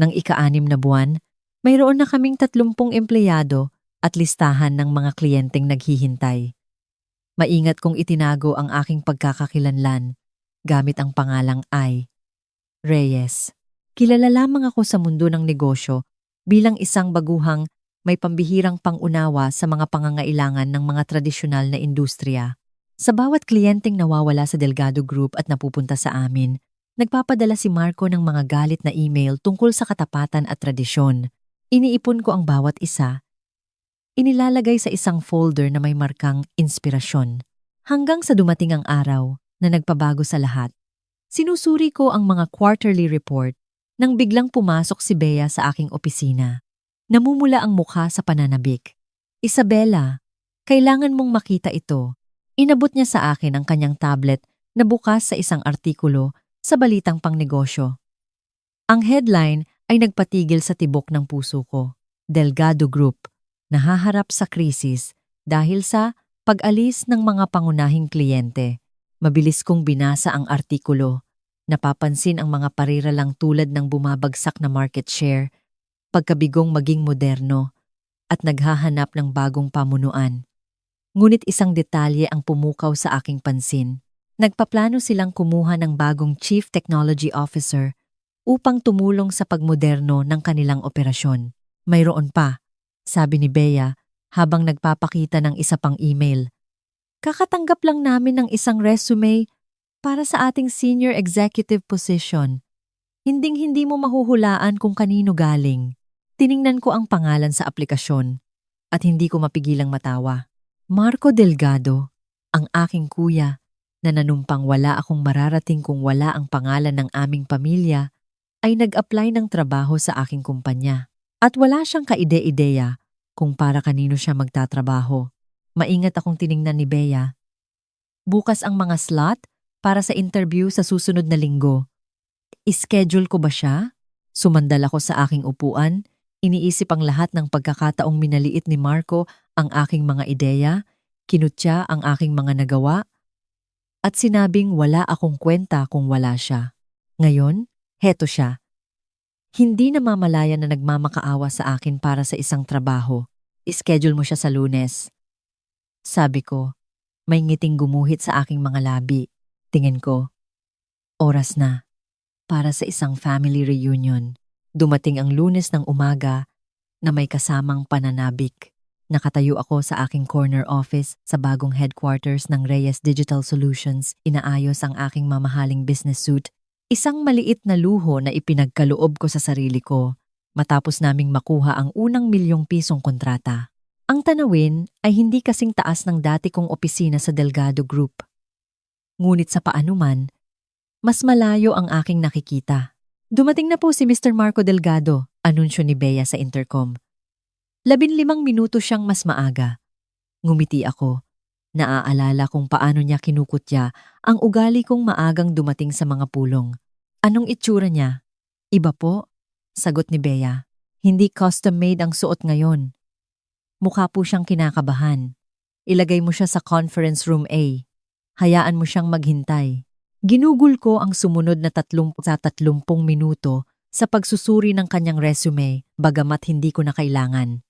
Ng ika-6 na buwan, mayroon na kaming 30 empleyado at listahan ng mga kliyenteng naghihintay. Maingat kong itinago ang aking pagkakakilanlan gamit ang pangalang Reyes. Kilala lamang ako sa mundo ng negosyo bilang isang baguhang may pambihirang pangunawa sa mga pangangailangan ng mga tradisyonal na industriya. Sa bawat kliyenteng nawawala sa Delgado Group at napupunta sa amin, nagpapadala si Marco ng mga galit na email tungkol sa katapatan at tradisyon. Iniipon ko ang bawat isa, inilalagay sa isang folder na may markang inspirasyon. Hanggang sa dumating ang araw na nagpabago sa lahat. Sinusuri ko ang mga quarterly report nang biglang pumasok si Bea sa aking opisina. Namumula ang mukha sa pananabik. Isabela, kailangan mong makita ito. Inabot niya sa akin ang kanyang tablet na bukas sa isang artikulo sa balitang pangnegosyo. Ang headline ay nagpatigil sa tibok ng puso ko. Delgado Group, nahaharap sa krisis dahil sa pag-alis ng mga pangunahing kliyente. Mabilis kong binasa ang artikulo. Napapansin ang mga pariralang tulad ng bumabagsak na market share, pagkabigong maging moderno, at naghahanap ng bagong pamunuan. Ngunit isang detalye ang pumukaw sa aking pansin. Nagpaplano silang kumuha ng bagong Chief Technology Officer upang tumulong sa pagmoderno ng kanilang operasyon. Mayroon pa, sabi ni Bea habang nagpapakita ng isa pang email. Kakatanggap lang namin ng isang resume para sa ating senior executive position. Hinding-hindi mo mahuhulaan kung kanino galing. Tiningnan ko ang pangalan sa aplikasyon at hindi ko mapigilang matawa. Marco Delgado, ang aking kuya, na nanumpang wala akong mararating kung wala ang pangalan ng aming pamilya, ay nag-apply ng trabaho sa aking kumpanya. At wala siyang kaide-ideya kung para kanino siya magtatrabaho. Maingat akong tiningnan ni Bea. Bukas ang mga slot para sa interview sa susunod na linggo. Ischedule ko ba siya? Sumandal ako sa aking upuan. Iniisip ang lahat ng pagkakataong minaliit ni Marco ang aking mga ideya, kinutya ang aking mga nagawa, at sinabing wala akong kwenta kung wala siya. Ngayon, heto siya. Hindi namamalaya na nagmamakaawa sa akin para sa isang trabaho. Ischedule mo siya sa Lunes. Sabi ko, may ngiting gumuhit sa aking mga labi. Tingin ko, oras na para sa isang family reunion. Dumating ang Lunes ng umaga na may kasamang pananabik. Nakatayo ako sa aking corner office sa bagong headquarters ng Reyes Digital Solutions. Inaayos ang aking mamahaling business suit. Isang maliit na luho na ipinagkaloob ko sa sarili ko matapos naming makuha ang unang ₱1,000,000 kontrata. Ang tanawin ay hindi kasing taas ng dati kong opisina sa Delgado Group. Ngunit sa paanuman, mas malayo ang aking nakikita. Dumating na po si Mr. Marco Delgado, anunsyo ni Bea sa intercom. 15 minuto siyang mas maaga. Ngumiti ako. Naaalala kung paano niya kinukutya ang ugali kong maagang dumating sa mga pulong. Anong itsura niya? Iba po, sagot ni Bea. Hindi custom-made ang suot ngayon. Mukha po siyang kinakabahan. Ilagay mo siya sa conference room A. Hayaan mo siyang maghintay. Ginugol ko ang sumunod na 30 minuto sa pagsusuri ng kanyang resume bagamat hindi ko na kailangan.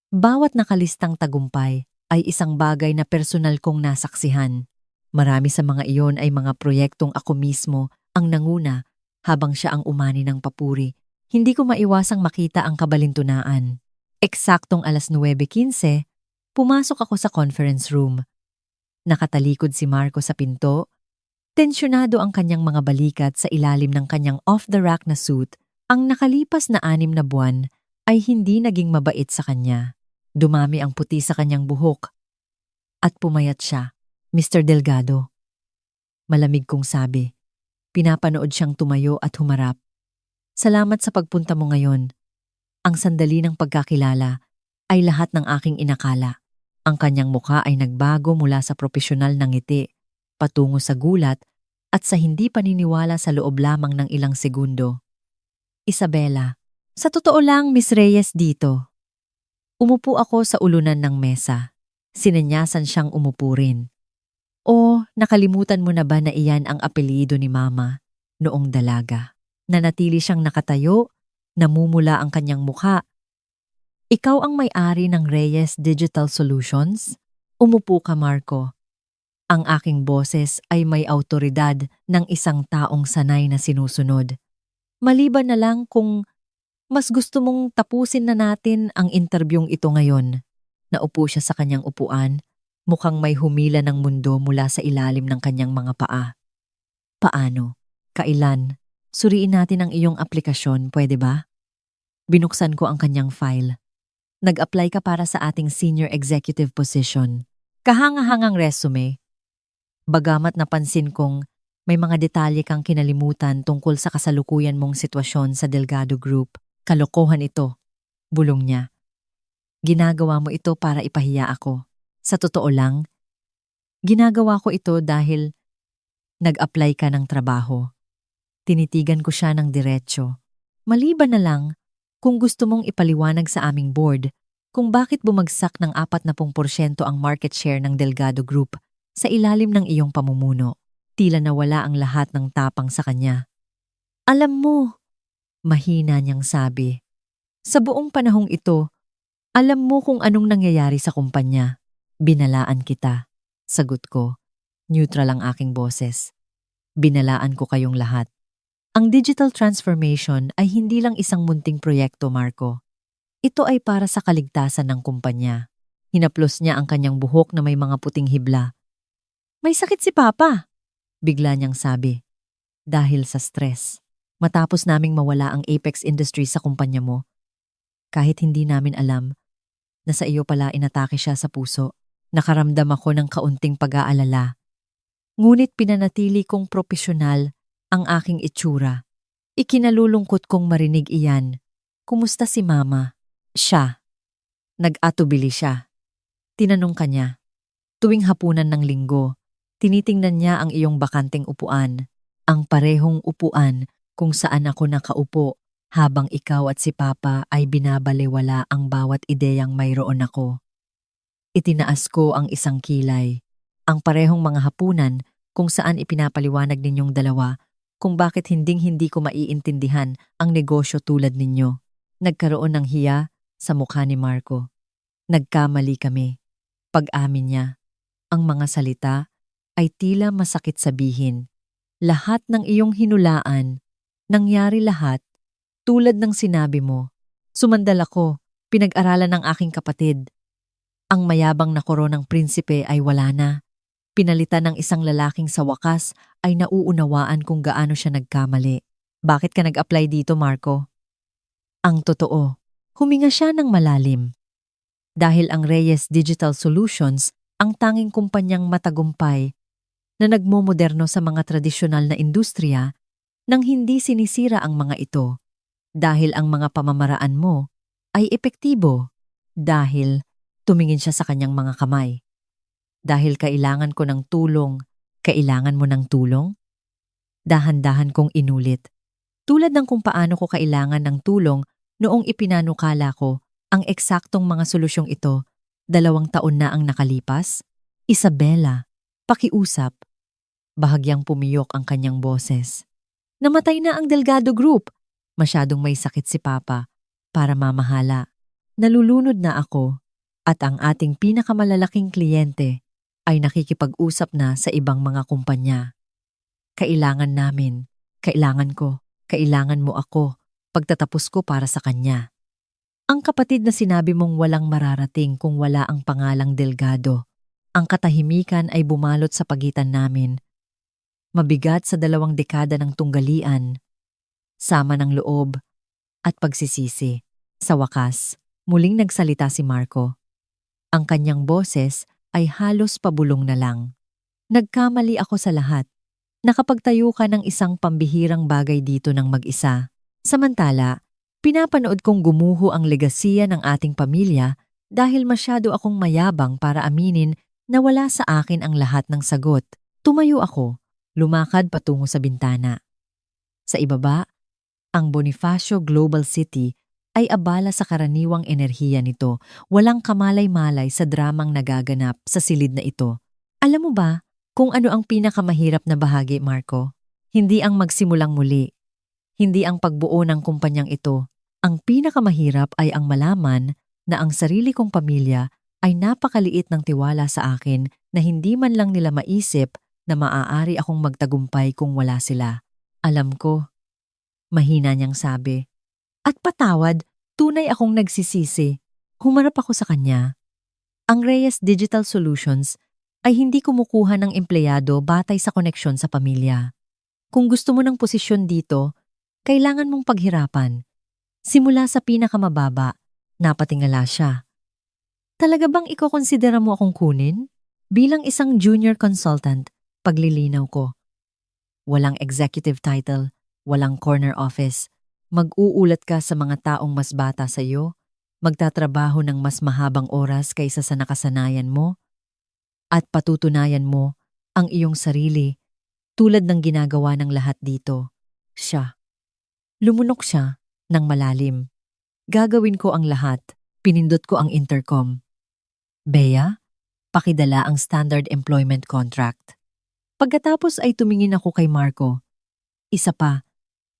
Bawat nakalistang tagumpay ay isang bagay na personal kong nasaksihan. Marami sa mga iyon ay mga proyektong ako mismo ang nanguna habang siya ang umani ng papuri. Hindi ko maiwasang makita ang kabalintunaan. Eksaktong 9:15, pumasok ako sa conference room. Nakatalikod si Marco sa pinto. Tensyonado ang kanyang mga balikat sa ilalim ng kanyang off-the-rack na suit. Ang nakalipas na 6 na buwan ay hindi naging mabait sa kanya. Dumami ang puti sa kanyang buhok. At pumayat siya. Mr. Delgado. Malamig kong sabi. Pinapanood siyang tumayo at humarap. Salamat sa pagpunta mo ngayon. Ang sandali ng pagkakilala ay lahat ng aking inakala. Ang kanyang mukha ay nagbago mula sa propesyonal na ngiti patungo sa gulat at sa hindi paniniwala sa loob lamang ng ilang segundo. Isabela, sa totoo lang, Miss Reyes dito. Umupo ako sa ulunan ng mesa. Sinanyasan siyang umupo rin. O, nakalimutan mo na ba na iyan ang apelyido ni Mama noong dalaga? Nanatili siyang nakatayo, Namumula ang kanyang mukha. Ikaw ang may-ari ng Reyes Digital Solutions? Umupo ka, Marco. Ang aking boses ay may awtoridad ng isang taong sanay na sinusunod. Maliban na lang kung mas gusto mong tapusin na natin ang interbyong ito ngayon. Naupo siya sa kanyang upuan, mukhang may humila ng mundo mula sa ilalim ng kanyang mga paa. Paano? Kailan? Suriin natin ang iyong aplikasyon, pwede ba? Binuksan ko ang kanyang file. Nag-apply ka para sa ating senior executive position. Kahangahangang resume. Bagamat napansin kong may mga detalye kang kinalimutan tungkol sa kasalukuyan mong sitwasyon sa Delgado Group. Kalokohan ito, bulong niya. Ginagawa mo ito para ipahiya ako. Sa totoo lang, ginagawa ko ito dahil nag-apply ka ng trabaho. Tinitigan ko siya ng diretsyo. Maliban na lang kung gusto mong ipaliwanag sa aming board kung bakit bumagsak ng 40% ang market share ng Delgado Group sa ilalim ng iyong pamumuno. Tila nawala ang lahat ng tapang sa kanya. Alam mo, mahina niyang sabi. Sa buong panahong ito, alam mo kung anong nangyayari sa kumpanya. Binalaan kita. Sagot ko. Neutral ang aking boses. Binalaan ko kayong lahat. Ang digital transformation ay hindi lang isang munting proyekto, Marco. Ito ay para sa kaligtasan ng kumpanya. Hinaplos niya ang kanyang buhok na may mga puting hibla. May sakit si Papa, bigla niyang sabi. Dahil sa stress. Matapos naming mawala ang Apex Industries sa kumpanya mo, kahit hindi namin alam na sa iyo pala inatake siya sa puso, nakaramdam ako ng kaunting pag-aalala. Ngunit pinanatili kong propesyonal ang aking itsura. Ikinalulungkot kong marinig iyan. Kumusta si Mama? Siya. Nag-atubili siya. Tinanong kanya. Tuwing hapunan ng linggo, tinitingnan niya ang iyong bakanting upuan. Ang parehong upuan kung saan ako nakaupo habang ikaw at si Papa ay binabaliwala ang bawat ideyang mayroon ako. Itinaas ko ang isang kilay. Ang parehong mga hapunan kung saan ipinapaliwanag ninyong dalawa kung bakit hinding-hindi ko maiintindihan ang negosyo tulad ninyo. Nagkaroon ng hiya sa mukha ni Marco. Nagkamali kami. Pag-amin niya, ang mga salita ay tila masakit sabihin. Lahat ng iyong hinulaan, nangyari lahat, tulad ng sinabi mo. Sumandal ako, pinag-aralan ng aking kapatid. Ang mayabang na koronang prinsipe ay wala na. Pinalitan ng isang lalaking sa wakas ay nauunawaan kung gaano siya nagkamali. Bakit ka nag-apply dito, Marco? Ang totoo, huminga siya ng malalim. Dahil ang Reyes Digital Solutions ang tanging kumpanyang matagumpay na nagmomoderno sa mga tradisyonal na industriya nang hindi sinisira ang mga ito. Dahil ang mga pamamaraan mo ay epektibo. Dahil tumingin siya sa kanyang mga kamay. Dahil kailangan ko ng tulong, kailangan mo ng tulong? Dahan-dahan kong inulit. Tulad ng kung paano ko kailangan ng tulong noong ipinanukala ko ang eksaktong mga solusyong ito, 2 taon na ang nakalipas. Isabela, pakiusap. Bahagyang pumiyok ang kanyang boses. Namatay na ang Delgado Group. Masyadong may sakit si Papa para mamahala. Nalulunod na ako at ang ating pinakamalalaking kliyente ay nakikipag-usap na sa ibang mga kumpanya. Kailangan namin, kailangan ko, kailangan mo ako, pagtatapos ko para sa kanya. Ang kapatid na sinabi mong walang mararating kung wala ang pangalang Delgado. Ang katahimikan ay bumalot sa pagitan namin. Mabigat sa 2 dekada ng tunggalian, sama ng loob at pagsisisi. Sa wakas, muling nagsalita si Marco. Ang kanyang boses ay halos pabulong na lang. Nagkamali ako sa lahat. Nakapagtayo ka ng isang pambihirang bagay dito ng mag-isa. Samantala, pinapanood kong gumuho ang legasiya ng ating pamilya dahil masyado akong mayabang para aminin na wala sa akin ang lahat ng sagot. Tumayo ako, lumakad patungo sa bintana. Sa ibaba, ang Bonifacio Global City ay abala sa karaniwang enerhiya nito, walang kamalay-malay sa dramang nagaganap sa silid na ito. Alam mo ba kung ano ang pinakamahirap na bahagi, Marco? Hindi ang magsimulang muli. Hindi ang pagbuo ng kumpanyang ito. Ang pinakamahirap ay ang malaman na ang sarili kong pamilya ay napakaliit ng tiwala sa akin na hindi man lang nila maisip na maaari akong magtagumpay kung wala sila. Alam ko, mahina niyang sabi. At patawad, tunay akong nagsisisi. Humarap ako sa kanya. Ang Reyes Digital Solutions ay hindi kumukuha ng empleyado batay sa koneksyon sa pamilya. Kung gusto mo ng posisyon dito, kailangan mong paghirapan. Simula sa pinakamababa, napatingala siya. Talaga bang ikokonsidera mo akong kunin? Bilang isang junior consultant, paglilinaw ko. Walang executive title, walang corner office. Mag-uulat ka sa mga taong mas bata sa iyo, magtatrabaho ng mas mahabang oras kaysa sa nakasanayan mo, at patutunayan mo ang iyong sarili tulad ng ginagawa ng lahat dito. Siya. Lumunok siya ng malalim. Gagawin ko ang lahat. Pinindot ko ang intercom. Bea, pakidala ang standard employment contract. Pagkatapos ay tumingin ako kay Marco. Isa pa,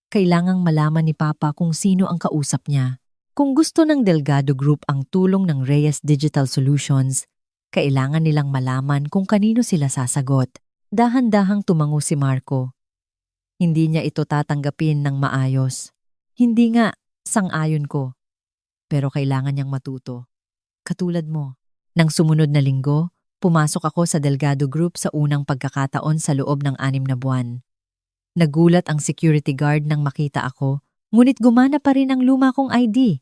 kailangang malaman ni Papa kung sino ang kausap niya. Kung gusto ng Delgado Group ang tulong ng Reyes Digital Solutions, kailangan nilang malaman kung kanino sila sasagot. Dahan-dahang tumango si Marco. Hindi niya ito tatanggapin ng maayos. Hindi nga, sang-ayon ko. Pero kailangan niyang matuto. Katulad mo. Nang sumunod na linggo, pumasok ako sa Delgado Group sa unang pagkakataon sa loob ng 6 na buwan. Nagulat ang security guard nang makita ako, ngunit gumana pa rin ang luma kong ID.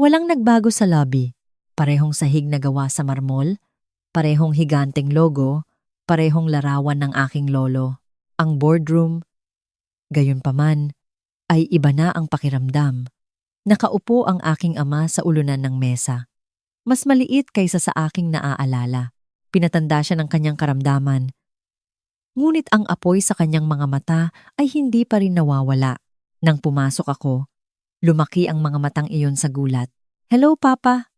Walang nagbago sa lobby. Parehong sahig na gawa sa marmol, parehong higanteng logo, parehong larawan ng aking lolo. Ang boardroom, gayunpaman, ay iba na ang pakiramdam. Nakaupo ang aking ama sa ulunan ng mesa. Mas maliit kaysa sa aking naaalala. Pinatanda siya ng kanyang karamdaman. Ngunit ang apoy sa kanyang mga mata ay hindi pa rin nawawala. Nang pumasok ako, lumaki ang mga matang iyon sa gulat. Hello, Papa!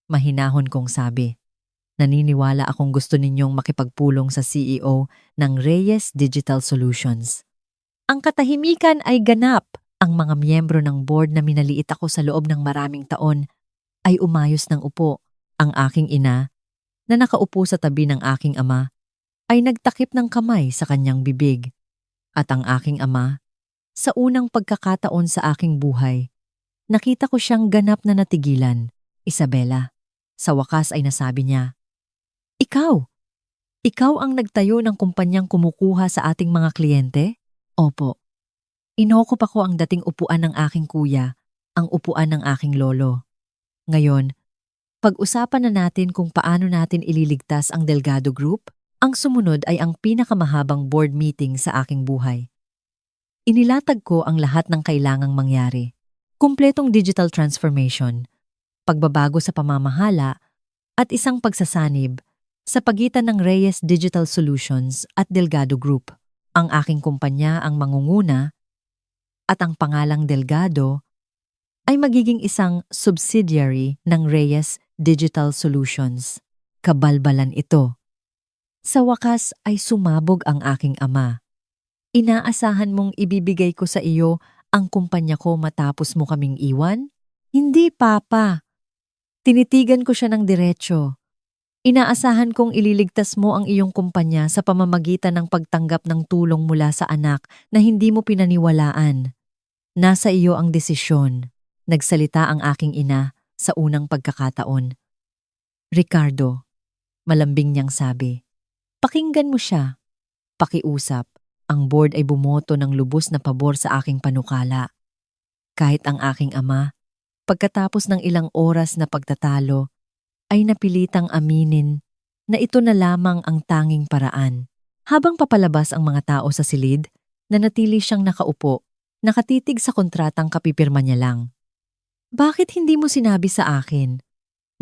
Mahinahon kong sabi. Naniniwala akong gusto ninyong makipagpulong sa CEO ng Reyes Digital Solutions. Ang katahimikan ay ganap. Ang mga miyembro ng board na minaliit ako sa loob ng maraming taon ay umayos ng upo. Ang aking ina, na nakaupo sa tabi ng aking ama, ay nagtakip ng kamay sa kanyang bibig. At ang aking ama, sa unang pagkakataon sa aking buhay, nakita ko siyang ganap na natigilan. Isabela, sa wakas ay nasabi niya, Ikaw! Ikaw ang nagtayo ng kumpanyang kumukuha sa ating mga kliyente? Opo. Inokop ako ang dating upuan ng aking kuya, ang upuan ng aking lolo. Ngayon, pag-usapan na natin kung paano natin ililigtas ang Delgado Group. Ang sumunod ay ang pinakamahabang board meeting sa aking buhay. Inilatag ko ang lahat ng kailangang mangyari. Kumpletong digital transformation, pagbabago sa pamamahala, at isang pagsasanib sa pagitan ng Reyes Digital Solutions at Delgado Group. Ang aking kumpanya ang mangunguna at ang pangalang Delgado ay magiging isang subsidiary ng Reyes Digital Solutions. Kabalbalan ito. Sa wakas ay sumabog ang aking ama. Inaasahan mong ibibigay ko sa iyo ang kumpanya ko matapos mo kaming iwan? Hindi, Papa. Tinitigan ko siya ng diretsyo. Inaasahan kong ililigtas mo ang iyong kumpanya sa pamamagitan ng pagtanggap ng tulong mula sa anak na hindi mo pinaniwalaan. Nasa iyo ang desisyon. Nagsalita ang aking ina sa unang pagkakataon. Ricardo, malambing niyang sabi. Pakinggan mo siya. Pakiusap, ang board ay bumoto ng lubos na pabor sa aking panukala. Kahit ang aking ama, pagkatapos ng ilang oras na pagtatalo, ay napilitang aminin na ito na lamang ang tanging paraan. Habang papalabas ang mga tao sa silid, nanatili siyang nakaupo, nakatitig sa kontratang kapipirma niya lang. Bakit hindi mo sinabi sa akin?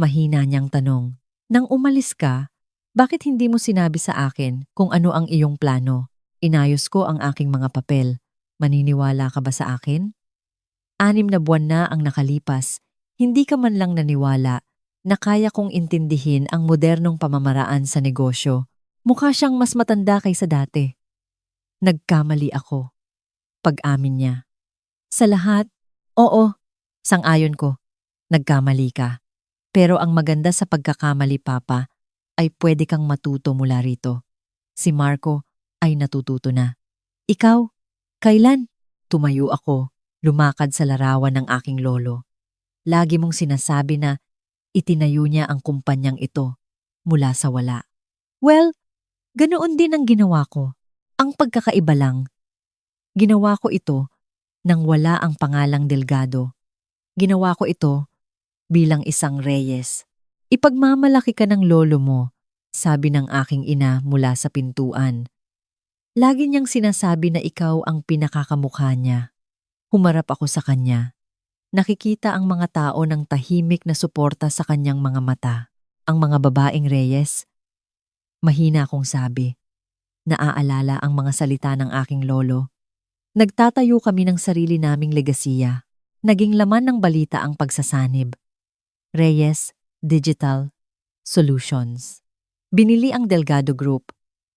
Mahina niyang tanong. Nang umalis ka, bakit hindi mo sinabi sa akin kung ano ang iyong plano? Inayos ko ang aking mga papel. Maniniwala ka ba sa akin? 6 na buwan na ang nakalipas. Hindi ka man lang naniwala na kaya kong intindihin ang modernong pamamaraan sa negosyo. Mukha siyang mas matanda kaysa dati. Nagkamali ako. Pag-amin niya. Sa lahat, oo, Sang-ayon ko, nagkamali ka. Pero ang maganda sa pagkakamali, Papa, ay pwede kang matuto mula rito. Si Marco ay natututo na. Ikaw, kailan? Tumayo ako, lumakad sa larawan ng aking lolo. Lagi mong sinasabi na itinayo niya ang kumpanyang ito mula sa wala. Well, ganoon din ang ginawa ko. Ang pagkakaiba lang, ginawa ko ito nang wala ang pangalang Delgado. Ginawa ko ito bilang isang Reyes. Ipagmamalaki ka ng lolo mo, sabi ng aking ina mula sa pintuan. Lagi niyang sinasabi na ikaw ang pinakakamukha niya. Humarap ako sa kanya. Nakikita ang mga tao ng tahimik na suporta sa kanyang mga mata. Ang mga babaeng Reyes, mahina akong sabi. Naaalala ang mga salita ng aking lolo. Nagtatayo kami ng sarili naming legasiya. Naging laman ng balita ang pagsasanib. Reyes Digital Solutions. Binili ang Delgado Group,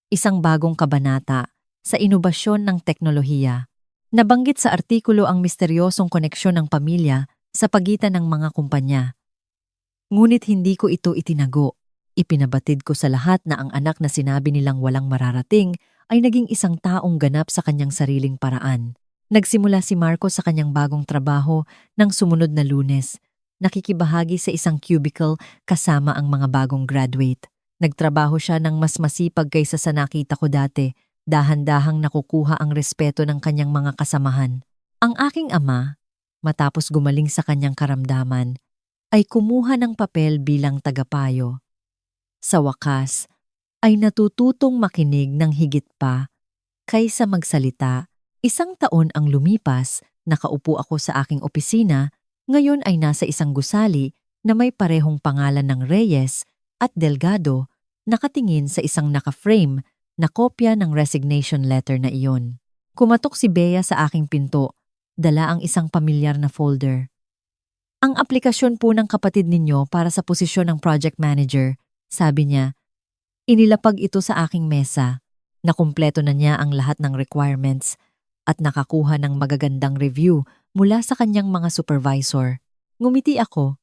isang bagong kabanata sa inobasyon ng teknolohiya. Nabanggit sa artikulo ang misteryosong koneksyon ng pamilya sa pagitan ng mga kumpanya. Ngunit hindi ko ito itinago. Ipinabatid ko sa lahat na ang anak na sinabi nilang walang mararating ay naging isang taong ganap sa kanyang sariling paraan. Nagsimula si Marco sa kanyang bagong trabaho ng sumunod na Lunes. Nakikibahagi sa isang cubicle kasama ang mga bagong graduate. Nagtrabaho siya ng mas masipag kaysa sa nakita ko dati. Dahan-dahang nakukuha ang respeto ng kanyang mga kasamahan. Ang aking ama, matapos gumaling sa kanyang karamdaman, ay kumuha ng papel bilang tagapayo. Sa wakas, ay natututong makinig ng higit pa kaysa magsalita. 1 taon ang lumipas, nakaupo ako sa aking opisina, ngayon ay nasa isang gusali na may parehong pangalan ng Reyes at Delgado, nakatingin sa isang naka-frame na kopya ng resignation letter na iyon. Kumatok si Bea sa aking pinto, dala ang isang pamilyar na folder. Ang aplikasyon po ng kapatid ninyo para sa posisyon ng project manager, sabi niya. Inilapag ito sa aking mesa. Nakumpleto na niya ang lahat ng requirements at nakakuha ng magagandang review mula sa kanyang mga supervisor. Ngumiti ako.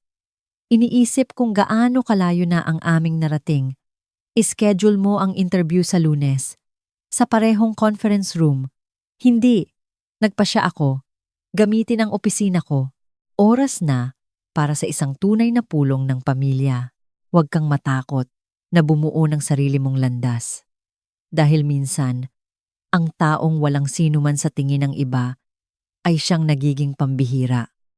Iniisip kung gaano kalayo na ang aming narating. Ischedule mo ang interview sa Lunes. Sa parehong conference room. Hindi. Nagpasya ako. Gamitin ang opisina ko. Oras na para sa isang tunay na pulong ng pamilya. Huwag kang matakot na bumuo ng sarili mong landas. Dahil minsan, ang taong walang sinuman sa tingin ng iba ay siyang nagiging pambihira.